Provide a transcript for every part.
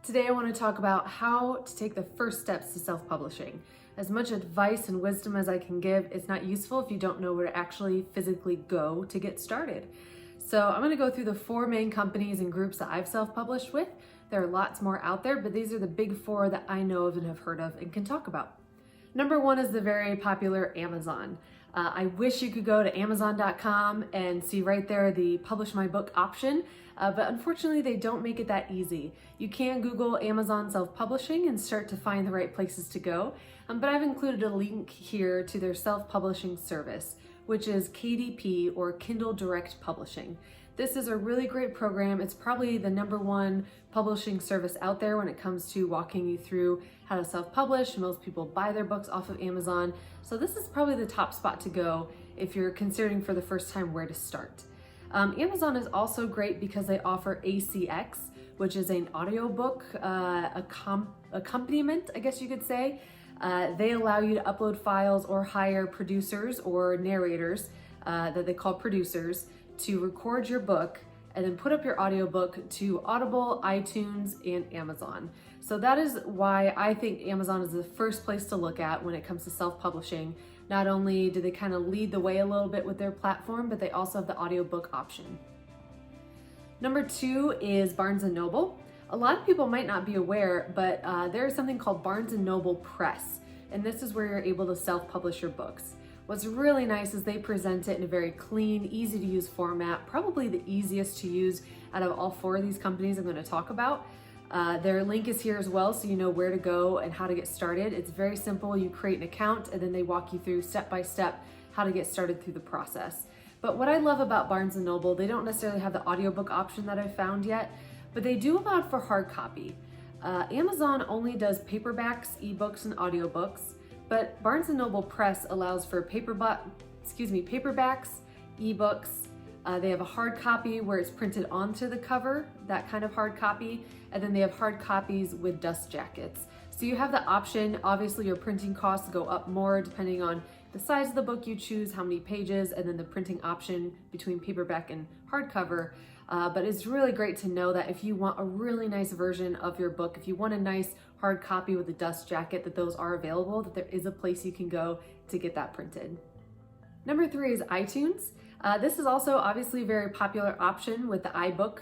Today I want to talk about how to take the first steps to self-publishing. As much advice and wisdom as I can give, it's not useful if you don't know where to actually physically go to get started. So I'm going to go through the 4 main companies and groups that I've self-published with. There are lots more out there, but these are the big 4 that I know of and have heard of and can talk about. Number 1 is the very popular Amazon. I wish you could go to Amazon.com and see right there the publish my book option, but unfortunately they don't make it that easy. You can Google Amazon self-publishing and start to find the right places to go, but I've included a link here to their self-publishing service, which is KDP or Kindle Direct Publishing. This is a really great program. It's probably the #1 publishing service out there when it comes to walking you through how to self-publish. Most people buy their books off of Amazon, so this is probably the top spot to go if you're considering for the first time where to start. Amazon is also great because they offer ACX, which is an audiobook accompaniment, I guess you could say. They allow you to upload files or hire producers or narrators that they call producers to record your book and then put up your audiobook to Audible, iTunes, and Amazon. So that is why I think Amazon is the first place to look at when it comes to self-publishing. Not only do they kind of lead the way a little bit with their platform, but they also have the audiobook option. Number 2 is Barnes & Noble. A lot of people might not be aware, but there is something called Barnes & Noble Press, and this is where you're able to self-publish your books. What's really nice is they present it in a very clean, easy to use format, probably the easiest to use out of all 4 of these companies I'm going to talk about. Their link is here as well, so you know where to go and how to get started. It's very simple. You create an account and then they walk you through step by step how to get started through the process. But what I love about Barnes & Noble, they don't necessarily have the audiobook option that I've found yet, but they do allow it for hard copy. Amazon only does paperbacks, ebooks, and audiobooks. But Barnes & Noble Press allows for paperbacks, ebooks. They have a hard copy where it's printed onto the cover, that kind of hard copy, and then they have hard copies with dust jackets. So you have the option. Obviously your printing costs go up more depending on the size of the book you choose, how many pages, and then the printing option between paperback and hardcover. But it's really great to know that if you want a really nice version of your book, if you want a nice hard copy with a dust jacket, that those are available, that there is a place you can go to get that printed. Number 3 is iTunes. This is also obviously a very popular option with the iBook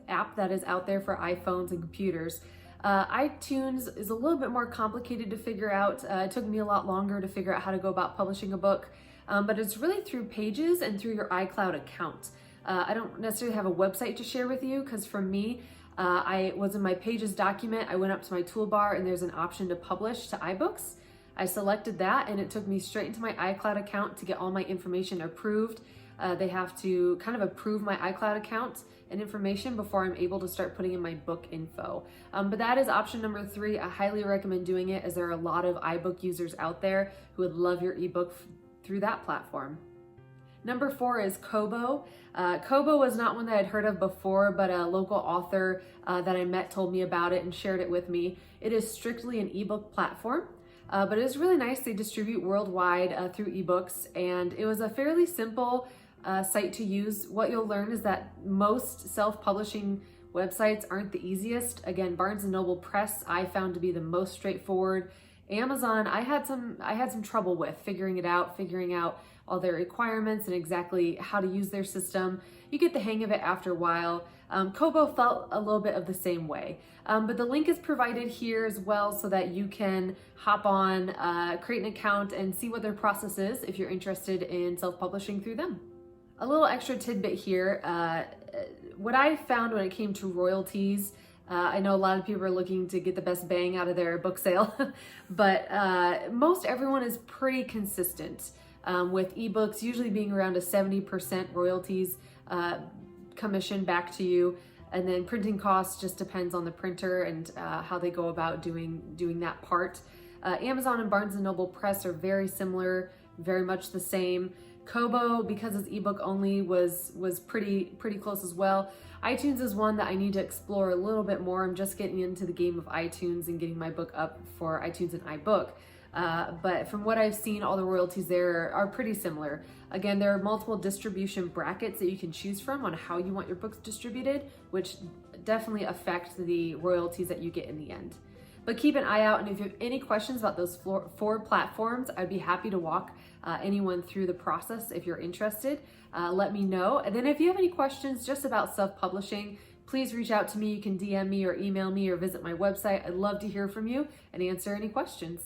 app that is out there for iPhones and computers. iTunes is a little bit more complicated to figure out. It took me a lot longer to figure out how to go about publishing a book, but it's really through Pages and through your iCloud account. I don't necessarily have a website to share with you because for me, I was in my Pages document, I went up to my toolbar and there's an option to publish to iBooks. I selected that and it took me straight into my iCloud account to get all my information approved. They have to kind of approve my iCloud account and information before I'm able to start putting in my book info. But that is option number 3. I highly recommend doing it as there are a lot of iBook users out there who would love your ebook through that platform. Number 4 is Kobo. Kobo was not one that I'd heard of before, but a local author that I met told me about it and shared it with me. It is strictly an ebook platform, but it is really nice. They distribute worldwide through ebooks, and it was a fairly simple site to use. What you'll learn is that most self-publishing websites aren't the easiest. Again, Barnes & Noble Press I found to be the most straightforward. Amazon, I had some trouble with figuring out all their requirements and exactly how to use their system. You get the hang of it after a while. Kobo felt a little bit of the same way. But the link is provided here as well so that you can hop on, create an account and see what their process is if you're interested in self-publishing through them. A little extra tidbit here. What I found when it came to royalties, I know a lot of people are looking to get the best bang out of their book sale, but most everyone is pretty consistent with ebooks usually being around a 70% royalties commission back to you, and then printing costs just depends on the printer and how they go about doing that part. Amazon and Barnes & Noble Press are very similar, very much the same. Kobo, because it's ebook only, was pretty close as well. iTunes is one that I need to explore a little bit more. I'm just getting into the game of iTunes and getting my book up for iTunes and iBook. But from what I've seen, all the royalties there are pretty similar. Again, there are multiple distribution brackets that you can choose from on how you want your books distributed, which definitely affect the royalties that you get in the end. But keep an eye out, and if you have any questions about those 4 platforms, I'd be happy to walk anyone through the process if you're interested. Let me know. And then if you have any questions just about self-publishing, please reach out to me. You can DM me or email me or visit my website. I'd love to hear from you and answer any questions.